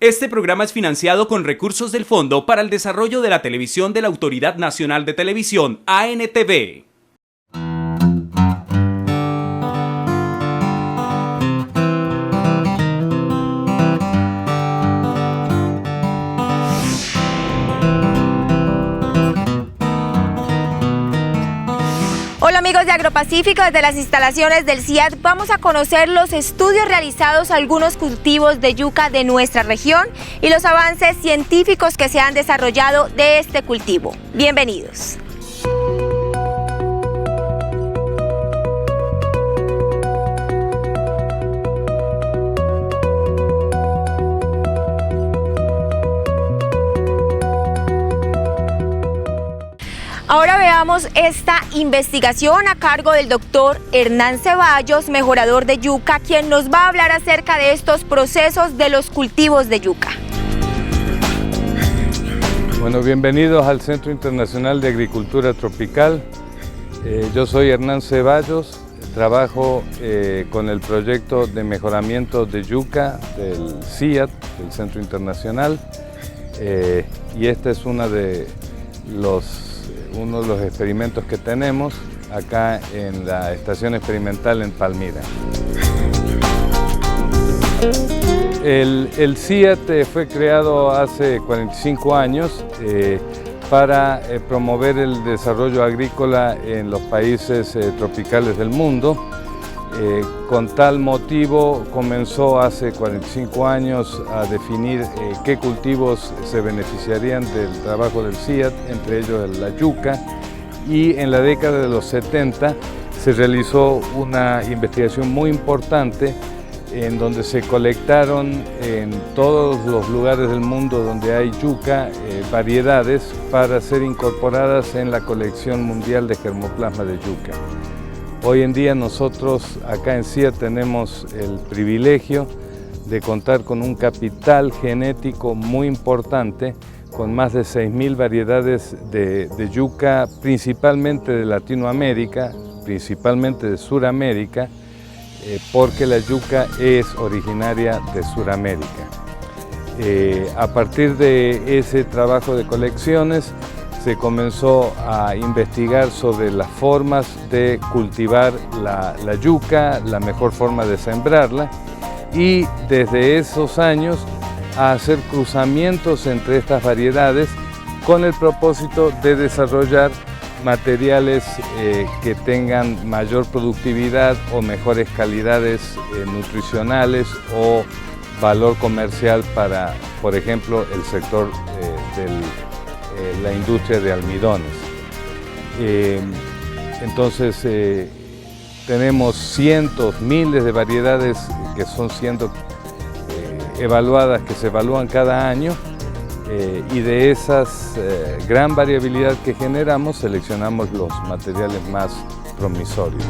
Este programa es financiado con recursos del Fondo para el Desarrollo de la Televisión de la Autoridad Nacional de Televisión, ANTV. Hola amigos de Agropacífico, desde las instalaciones del CIAT vamos a conocer los estudios realizados a algunos cultivos de yuca de nuestra región y los avances científicos que se han desarrollado de este cultivo. Bienvenidos. Ahora veamos esta investigación a cargo del doctor Hernán Ceballos, mejorador de yuca, quien nos va a hablar acerca de estos procesos de los cultivos de yuca. Bueno, bienvenidos al Centro Internacional de Agricultura Tropical. Yo soy Hernán Ceballos, trabajo con el proyecto de mejoramiento de yuca del CIAT, del Centro Internacional, y este es uno de los experimentos que tenemos acá en la estación experimental en Palmira. El CIAT fue creado hace 45 años para promover el desarrollo agrícola en los países tropicales del mundo. Con tal motivo comenzó hace 45 años a definir qué cultivos se beneficiarían del trabajo del CIAT, entre ellos la yuca, y en la década de los 70 se realizó una investigación muy importante en donde se colectaron en todos los lugares del mundo donde hay yuca variedades para ser incorporadas en la colección mundial de germoplasma de yuca. Hoy en día nosotros acá en CIAT tenemos el privilegio de contar con un capital genético muy importante, con más de 6.000 variedades de yuca, principalmente de Latinoamérica, principalmente de Suramérica, porque la yuca es originaria de Suramérica. A partir de ese trabajo de colecciones, se comenzó a investigar sobre las formas de cultivar la yuca, la mejor forma de sembrarla, y desde esos años a hacer cruzamientos entre estas variedades con el propósito de desarrollar materiales que tengan mayor productividad o mejores calidades nutricionales o valor comercial para, por ejemplo, el sector la industria de almidones. Entonces tenemos cientos, miles de variedades que son siendo evaluadas, que se evalúan cada año, y de esas gran variabilidad que generamos seleccionamos los materiales más promisorios.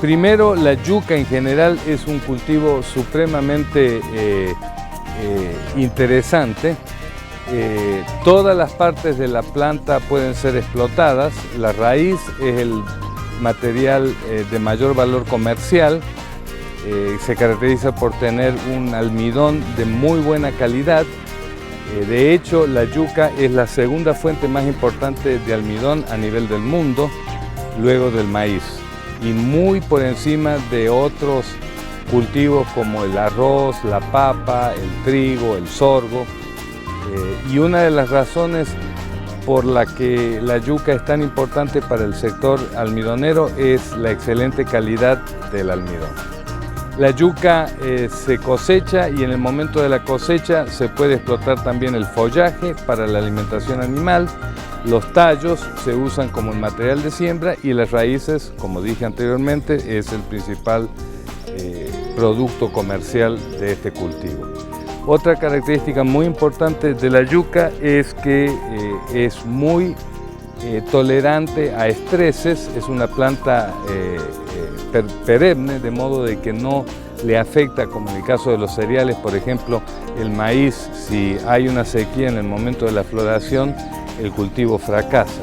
Primero, la yuca en general es un cultivo supremamente interesante. Todas las partes de la planta pueden ser explotadas. La raíz es el material de mayor valor comercial. Se caracteriza por tener un almidón de muy buena calidad. De hecho, la yuca es la segunda fuente más importante de almidón a nivel del mundo, luego del maíz, y muy por encima de otros cultivos como el arroz, la papa, el trigo, el sorgo. Y una de las razones por la que la yuca es tan importante para el sector almidonero es la excelente calidad del almidón. La yuca se cosecha y en el momento de la cosecha se puede explotar también el follaje para la alimentación animal. Los tallos se usan como el material de siembra y las raíces, como dije anteriormente, es el principal producto comercial de este cultivo. Otra característica muy importante de la yuca es que es muy tolerante a estreses, es una planta perenne, de modo de que no le afecta, como en el caso de los cereales, por ejemplo, el maíz. Si hay una sequía en el momento de la floración, el cultivo fracasa.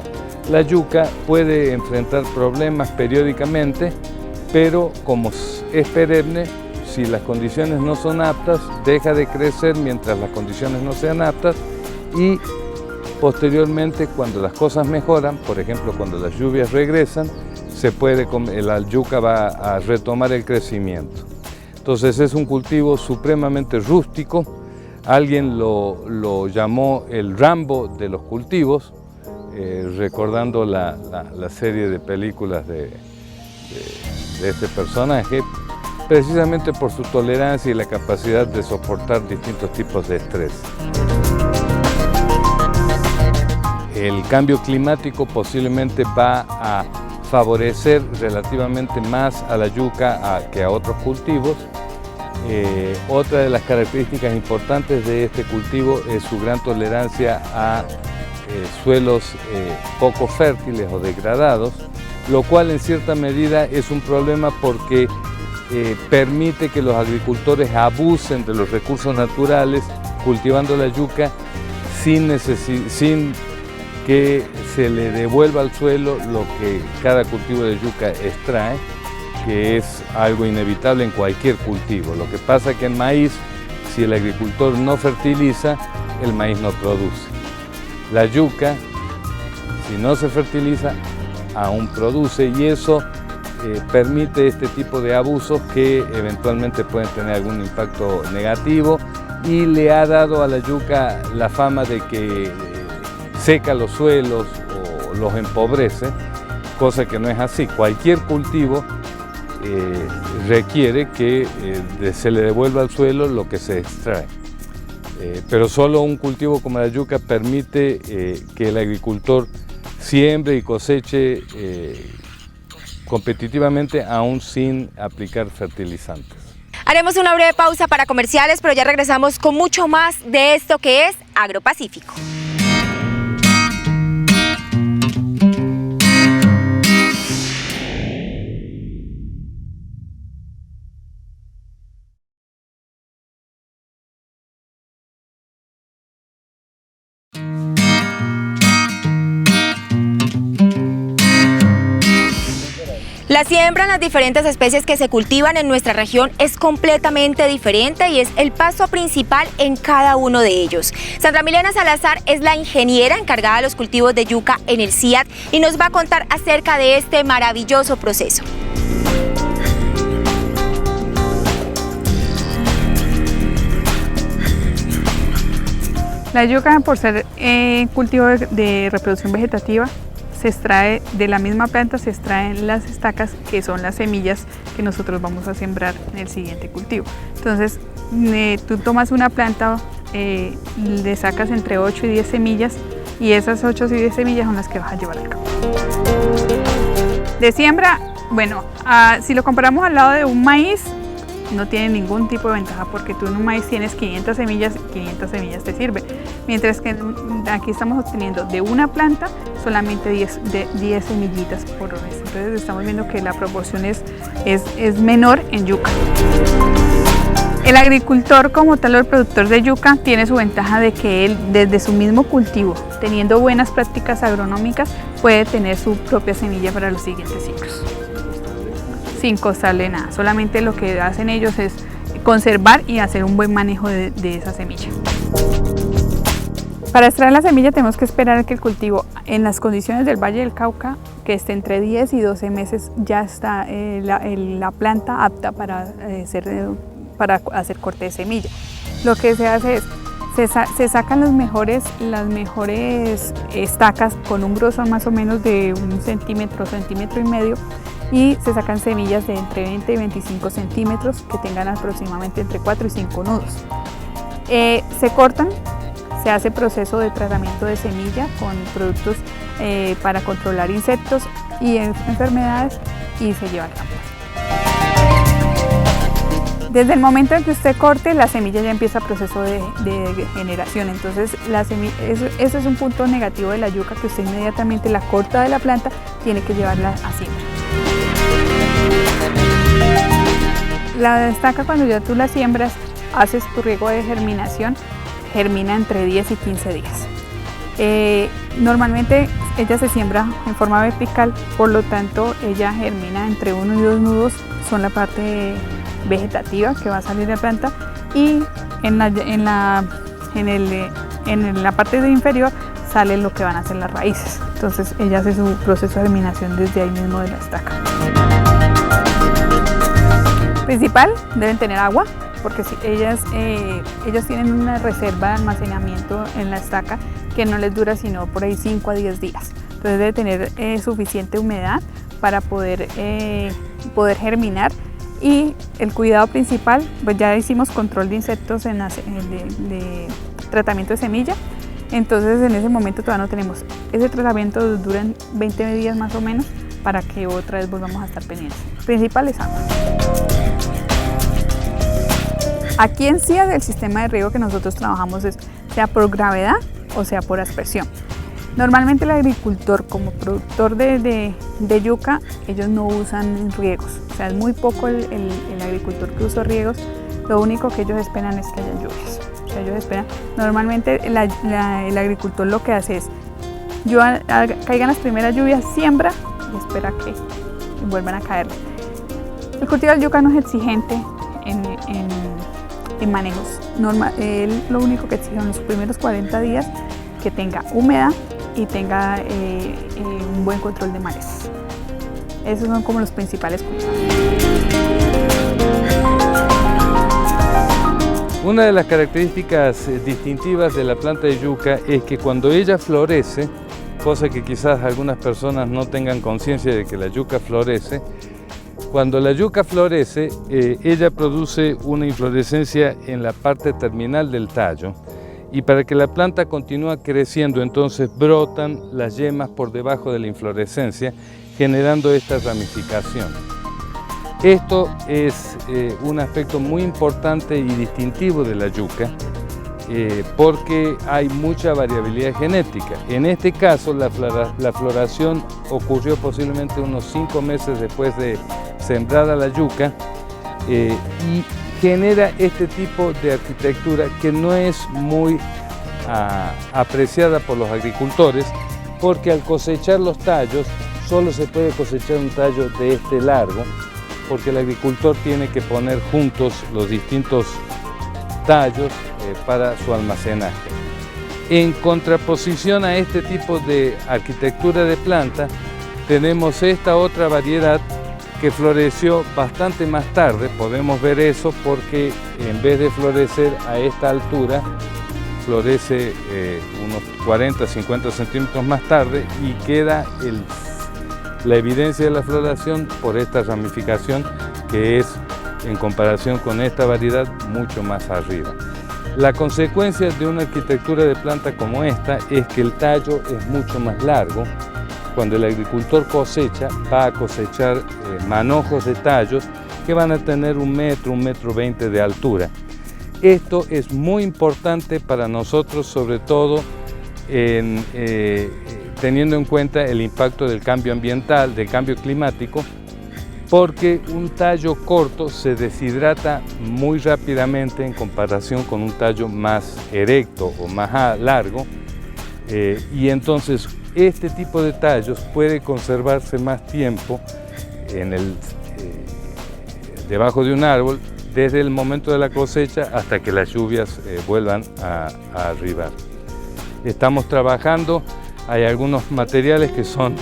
La yuca puede enfrentar problemas periódicamente, pero como es perenne, si las condiciones no son aptas, deja de crecer mientras las condiciones no sean aptas y posteriormente, cuando las cosas mejoran, por ejemplo cuando las lluvias regresan, la yuca va a retomar el crecimiento. Entonces es un cultivo supremamente rústico. Alguien lo llamó el Rambo de los cultivos, recordando la serie de películas de este personaje, precisamente por su tolerancia y la capacidad de soportar distintos tipos de estrés. El cambio climático posiblemente va a favorecer relativamente más a la yuca que a otros cultivos. Otra de las características importantes de este cultivo es su gran tolerancia a suelos poco fértiles o degradados, lo cual en cierta medida es un problema porque permite que los agricultores abusen de los recursos naturales cultivando la yuca sin que se le devuelva al suelo lo que cada cultivo de yuca extrae, que es algo inevitable en cualquier cultivo. Lo que pasa es que en maíz, si el agricultor no fertiliza, el maíz no produce. La yuca, si no se fertiliza, aún produce, y eso permite este tipo de abusos que eventualmente pueden tener algún impacto negativo, y le ha dado a la yuca la fama de que seca los suelos o los empobrece, cosa que no es así. Cualquier cultivo requiere que se le devuelva al suelo lo que se extrae. Pero solo un cultivo como la yuca permite que el agricultor siembre y coseche competitivamente aún sin aplicar fertilizantes. Haremos una breve pausa para comerciales, pero ya regresamos con mucho más de esto que es Agropacífico. La siembra en las diferentes especies que se cultivan en nuestra región es completamente diferente y es el paso principal en cada uno de ellos. Sandra Milena Salazar es la ingeniera encargada de los cultivos de yuca en el CIAT y nos va a contar acerca de este maravilloso proceso. La yuca, por ser cultivo de reproducción vegetativa, se extrae de la misma planta, se extraen las estacas, que son las semillas que nosotros vamos a sembrar en el siguiente cultivo. Entonces, tú tomas una planta, le sacas entre 8 y 10 semillas, y esas 8 y 10 semillas son las que vas a llevar al campo. De siembra, bueno, si lo comparamos al lado de un maíz, no tiene ningún tipo de ventaja, porque tú en un maíz tienes 500 semillas y 500 semillas te sirven, mientras que aquí estamos obteniendo de una planta solamente 10 semillitas por vez. Entonces estamos viendo que la proporción es menor en yuca. El agricultor como tal o el productor de yuca tiene su ventaja de que él desde su mismo cultivo, teniendo buenas prácticas agronómicas, puede tener su propia semilla para los siguientes ciclos, sin costarle nada. Solamente lo que hacen ellos es conservar y hacer un buen manejo de esa semilla. Para extraer la semilla tenemos que esperar a que el cultivo, en las condiciones del Valle del Cauca, que esté entre 10 y 12 meses, ya está la planta apta para hacer corte de semilla. Lo que se hace es, se sacan las mejores estacas con un grosor más o menos de 1 centímetro, centímetro y medio, y se sacan semillas de entre 20 y 25 centímetros que tengan aproximadamente entre 4 y 5 nudos. Se cortan, se hace proceso de tratamiento de semilla con productos para controlar insectos y enfermedades, y se lleva al campo. Desde el momento en que usted corte, la semilla ya empieza el proceso de generación. Entonces, ese es un punto negativo de la yuca, que usted inmediatamente la corta de la planta, tiene que llevarla a siembra. La estaca, cuando ya tú la siembras, haces tu riego de germinación, germina entre 10 y 15 días. Normalmente ella se siembra en forma vertical, por lo tanto ella germina entre 1 y 2 nudos, son la parte vegetativa que va a salir de la planta, y en la parte de inferior sale lo que van a ser las raíces. Entonces ella hace su proceso de germinación desde ahí mismo de la estaca. Principal, deben tener agua, porque si ellos tienen una reserva de almacenamiento en la estaca que no les dura sino por ahí 5 a 10 días. Entonces debe tener suficiente humedad para poder germinar. Y el cuidado principal, pues ya hicimos control de insectos de tratamiento de semilla, entonces en ese momento todavía no tenemos. Ese tratamiento dura 20 días más o menos para que otra vez volvamos a estar pendientes. Principal es agua. Aquí en CIA el sistema de riego que nosotros trabajamos es sea por gravedad o sea por aspersión. Normalmente el agricultor, como productor de yuca, ellos no usan riegos, o sea, es muy poco el agricultor que usa riegos. Lo único que ellos esperan es que haya lluvias. O sea, ellos esperan, normalmente el agricultor lo que hace es, caigan las primeras lluvias, siembra y espera que vuelvan a caer. El cultivo de yuca no es exigente en manejos. Él lo único que exige en los primeros 40 días que tenga humedad y tenga un buen control de malezas. Esos son como los principales cultivos. Una de las características distintivas de la planta de yuca es que cuando ella florece, cosa que quizás algunas personas no tengan conciencia de que la yuca florece, cuando la yuca florece, ella produce una inflorescencia en la parte terminal del tallo, y para que la planta continúe creciendo, entonces brotan las yemas por debajo de la inflorescencia, generando esta ramificación. Esto es un aspecto muy importante y distintivo de la yuca, porque hay mucha variabilidad genética. En este caso, la floración ocurrió posiblemente unos 5 meses después de sembrada la yuca, y genera este tipo de arquitectura que no es muy apreciada por los agricultores, porque al cosechar los tallos solo se puede cosechar un tallo de este largo, porque el agricultor tiene que poner juntos los distintos tallos para su almacenaje. En contraposición a este tipo de arquitectura de planta, tenemos esta otra variedad que floreció bastante más tarde. Podemos ver eso porque en vez de florecer a esta altura, florece unos 40-50 centímetros más tarde, y queda la evidencia de la floración por esta ramificación que es, en comparación con esta variedad, mucho más arriba. La consecuencia de una arquitectura de planta como esta es que el tallo es mucho más largo. Cuando el agricultor cosecha, va a cosechar manojos de tallos que van a tener 1 metro, 1,20 m de altura. Esto es muy importante para nosotros, sobre todo teniendo en cuenta el impacto del cambio ambiental, del cambio climático, porque un tallo corto se deshidrata muy rápidamente en comparación con un tallo más erecto o más largo, y entonces este tipo de tallos puede conservarse más tiempo debajo de un árbol, desde el momento de la cosecha hasta que las lluvias vuelvan a arribar. Estamos trabajando, hay algunos materiales que son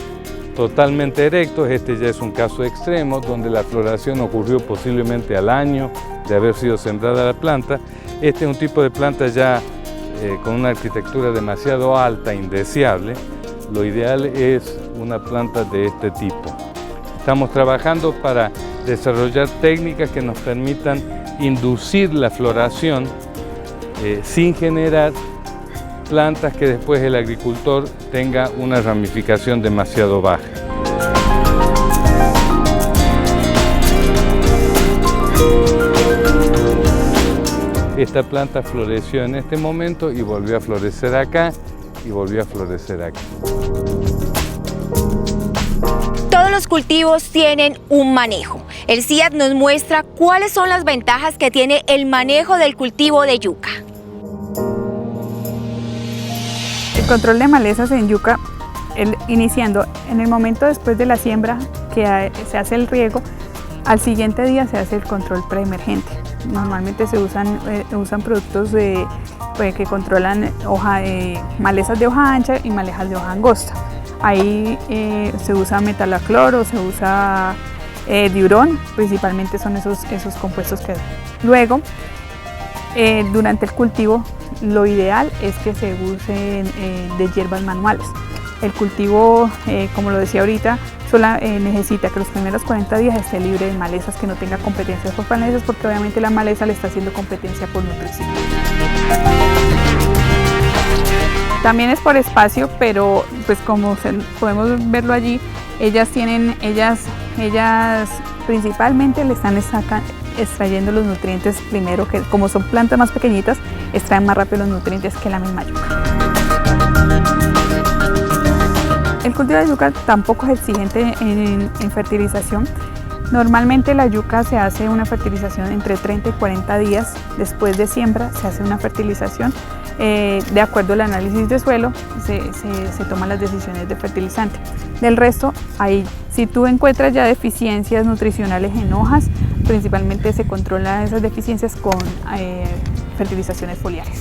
totalmente erectos. Este ya es un caso extremo, donde la floración ocurrió posiblemente al año de haber sido sembrada la planta. Este es un tipo de planta ya con una arquitectura demasiado alta, indeseable. Lo ideal es una planta de este tipo. Estamos trabajando para desarrollar técnicas que nos permitan inducir la floración sin generar plantas que después el agricultor tenga una ramificación demasiado baja. Esta planta floreció en este momento y volvió a florecer acá y volvió a florecer aquí. Todos los cultivos tienen un manejo. El CIAT nos muestra cuáles son las ventajas que tiene el manejo del cultivo de yuca. El control de malezas en yuca, iniciando en el momento después de la siembra, que se hace el riego, Al siguiente día se hace el control preemergente. Normalmente se usan productos que controlan malezas de hoja ancha y malezas de hoja angosta. Ahí se usa metalacloro, se usa diurón, principalmente son esos compuestos que luego durante el cultivo lo ideal es que se usen de hierbas manuales. El cultivo, como lo decía ahorita, necesita que los primeros 40 días esté libre de malezas, que no tenga competencias por malezas, porque obviamente la maleza le está haciendo competencia por nutricida. También es por espacio, pero pues como podemos verlo allí, ellas principalmente le están extrayendo los nutrientes primero, que como son plantas más pequeñitas, extraen más rápido los nutrientes que la misma yuca. El cultivo de yuca tampoco es exigente en fertilización. Normalmente la yuca se hace una fertilización entre 30 y 40 días después de siembra, se hace una fertilización. De acuerdo al análisis de suelo, se toman las decisiones de fertilizante. Del resto, si tú encuentras ya deficiencias nutricionales en hojas, principalmente se controlan esas deficiencias con fertilizaciones foliares.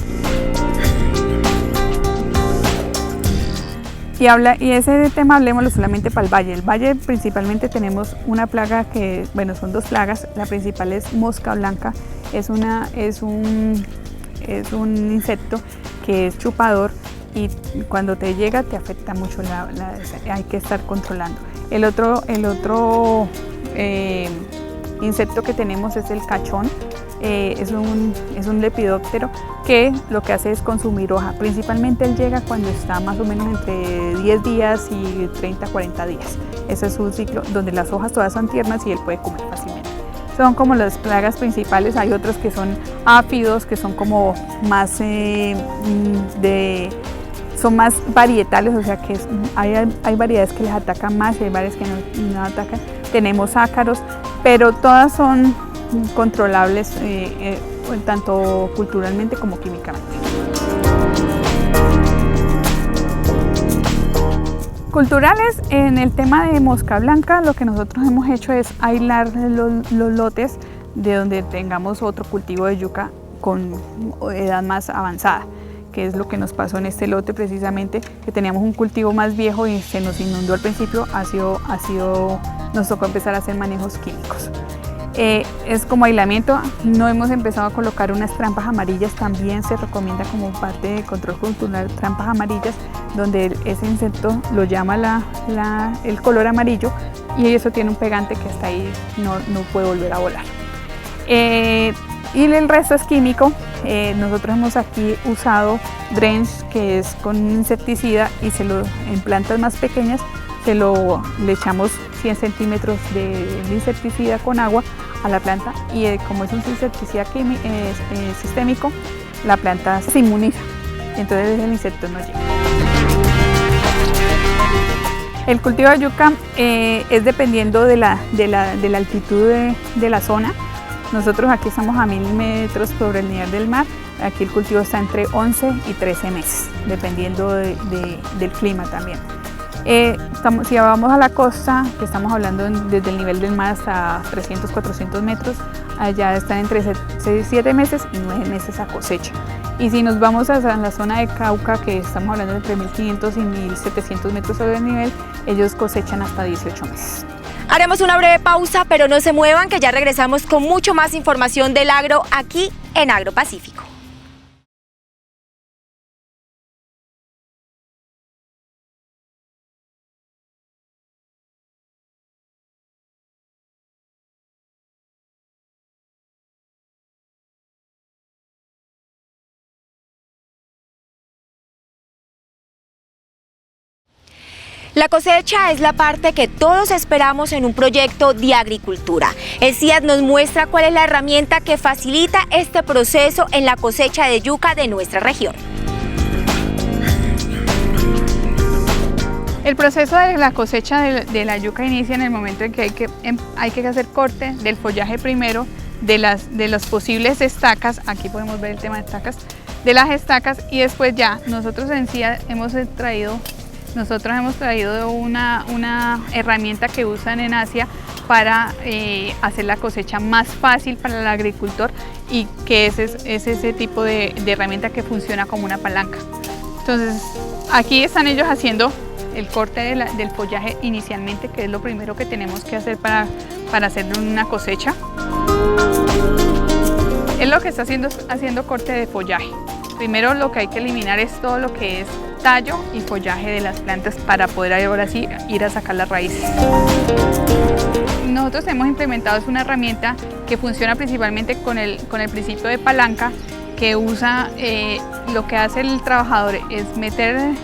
Y ese tema hablemoslo solamente para el valle. El valle principalmente tenemos una plaga que, bueno, son dos plagas. La principal es mosca blanca, es un insecto que es chupador y cuando te llega te afecta mucho, hay que estar controlando. El otro insecto que tenemos es el cachón. Es un lepidóptero que lo que hace es consumir hoja. Principalmente él llega cuando está más o menos entre 10 días y 30-40 días. Ese es un ciclo donde las hojas todas son tiernas y él puede comer fácilmente. Son como las plagas principales. Hay otros que son áfidos, que son como más son más varietales, o sea que hay variedades que les atacan más y hay varias que no atacan. Tenemos ácaros, pero todas son controlables tanto culturalmente como químicamente. Culturales, en el tema de mosca blanca, lo que nosotros hemos hecho es aislar los lotes de donde tengamos otro cultivo de yuca con edad más avanzada, que es lo que nos pasó en este lote precisamente, que teníamos un cultivo más viejo y se nos inundó al principio, nos tocó empezar a hacer manejos químicos. Es como aislamiento, no hemos empezado a colocar unas trampas amarillas, también se recomienda como parte de control cultural trampas amarillas, donde ese insecto lo llama el color amarillo y eso tiene un pegante que hasta ahí no puede volver a volar. Y el resto es químico. Nosotros hemos aquí usado drench, que es con un insecticida, y en plantas más pequeñas le echamos 100 centímetros de insecticida con agua a la planta y como es un insecticida sistémico, la planta se inmuniza, entonces el insecto no llega. El cultivo de yuca es dependiendo de la altitud de la zona. Nosotros aquí estamos a 1000 metros sobre el nivel del mar. Aquí el cultivo está entre 11 y 13 meses, dependiendo del clima también. Si vamos a la costa, que estamos hablando desde el nivel del mar hasta 300, 400 metros, allá están entre 7 meses y 9 meses a cosecha. Y si nos vamos a la zona de Cauca, que estamos hablando de entre 1500 y 1700 metros sobre el nivel, ellos cosechan hasta 18 meses. Haremos una breve pausa, pero no se muevan, que ya regresamos con mucho más información del agro aquí en AgroPacífico. La cosecha es la parte que todos esperamos en un proyecto de agricultura. El CIAT nos muestra cuál es la herramienta que facilita este proceso en la cosecha de yuca de nuestra región. El proceso de la cosecha de la yuca inicia en el momento en que hay que hacer corte del follaje primero, de las posibles estacas. Aquí podemos ver el tema de estacas, de las estacas, y después ya nosotros en CIAT hemos traído Nosotros hemos traído una herramienta que usan en Asia para hacer la cosecha más fácil para el agricultor, y que es ese tipo de herramienta que funciona como una palanca. Entonces aquí están ellos haciendo el corte del follaje inicialmente, que es lo primero que tenemos que hacer para hacer una cosecha. Él lo que está haciendo corte de follaje. Primero lo que hay que eliminar es todo lo que es tallo y follaje de las plantas para poder ahora sí ir a sacar las raíces. Nosotros hemos implementado una herramienta que funciona principalmente con el principio de palanca, que usa, lo que hace el trabajador es meter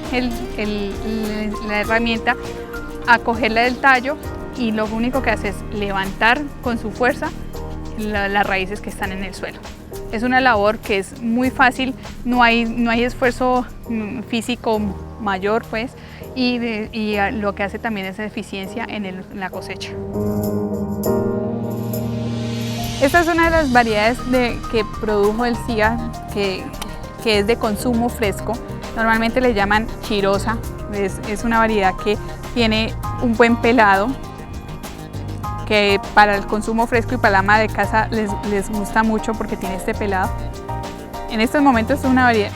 la herramienta a cogerla del tallo, y lo único que hace es levantar con su fuerza las raíces que están en el suelo. Es una labor que es muy fácil, no hay esfuerzo físico mayor, pues, y lo que hace también es eficiencia en la cosecha. Esta es una de las variedades que produjo el CIA, que es de consumo fresco. Normalmente le llaman chirosa. Es una variedad que tiene un buen pelado, que para el consumo fresco y para la ama de casa les gusta mucho porque tiene este pelado. En estos momentos es una variedad,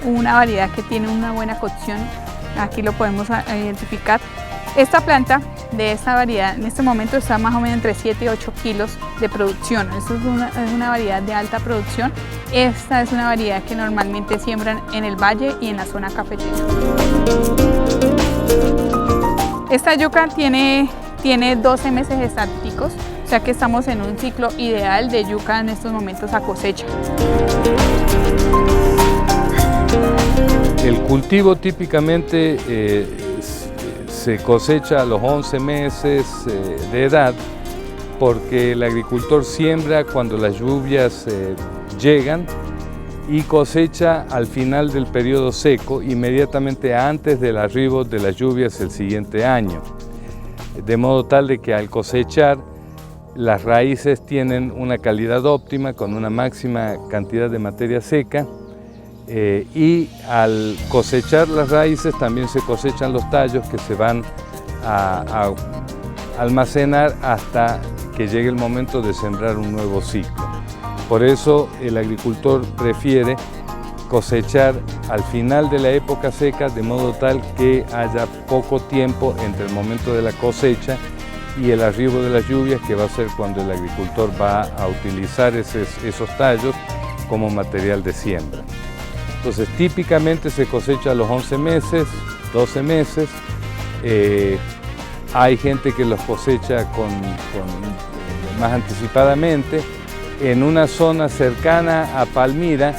una variedad que tiene una buena cocción. Aquí lo podemos identificar. Esta planta de esta variedad en este momento está más o menos entre 7 y 8 kilos de producción. Esto es una variedad de alta producción. Esta es una variedad que normalmente siembran en el valle y en la zona cafetera. Esta yuca tiene 12 meses estáticos, o sea que estamos en un ciclo ideal de yuca en estos momentos a cosecha. El cultivo típicamente se cosecha a los 11 meses de edad, porque el agricultor siembra cuando las lluvias llegan y cosecha al final del periodo seco, inmediatamente antes del arribo de las lluvias el siguiente año. De modo tal de que al cosechar, las raíces tienen una calidad óptima con una máxima cantidad de materia seca, y al cosechar las raíces también se cosechan los tallos, que se van a almacenar hasta que llegue el momento de sembrar un nuevo ciclo. Por eso el agricultor prefiere cosechar al final de la época seca, de modo tal que haya poco tiempo entre el momento de la cosecha y el arribo de las lluvias, que va a ser cuando el agricultor va a utilizar esos tallos como material de siembra. Entonces típicamente se cosecha a los 11 meses, 12 meses. Hay gente que los cosecha más anticipadamente. En una zona cercana a Palmira,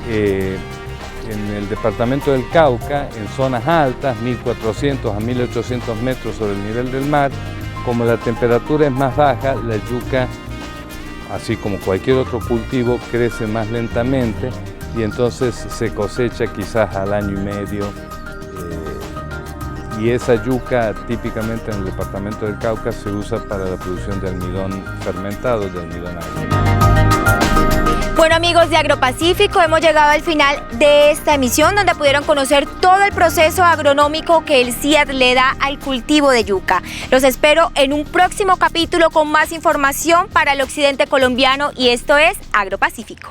en el departamento del Cauca, en zonas altas, 1400 a 1800 metros sobre el nivel del mar, como la temperatura es más baja, la yuca, así como cualquier otro cultivo, crece más lentamente, y entonces se cosecha quizás al año y medio, y esa yuca típicamente en el departamento del Cauca se usa para la producción de almidón fermentado, de almidón agrio. Bueno, amigos de Agropacífico, hemos llegado al final de esta emisión, donde pudieron conocer todo el proceso agronómico que el CIAT le da al cultivo de yuca. Los espero en un próximo capítulo con más información para el occidente colombiano, y esto es Agropacífico.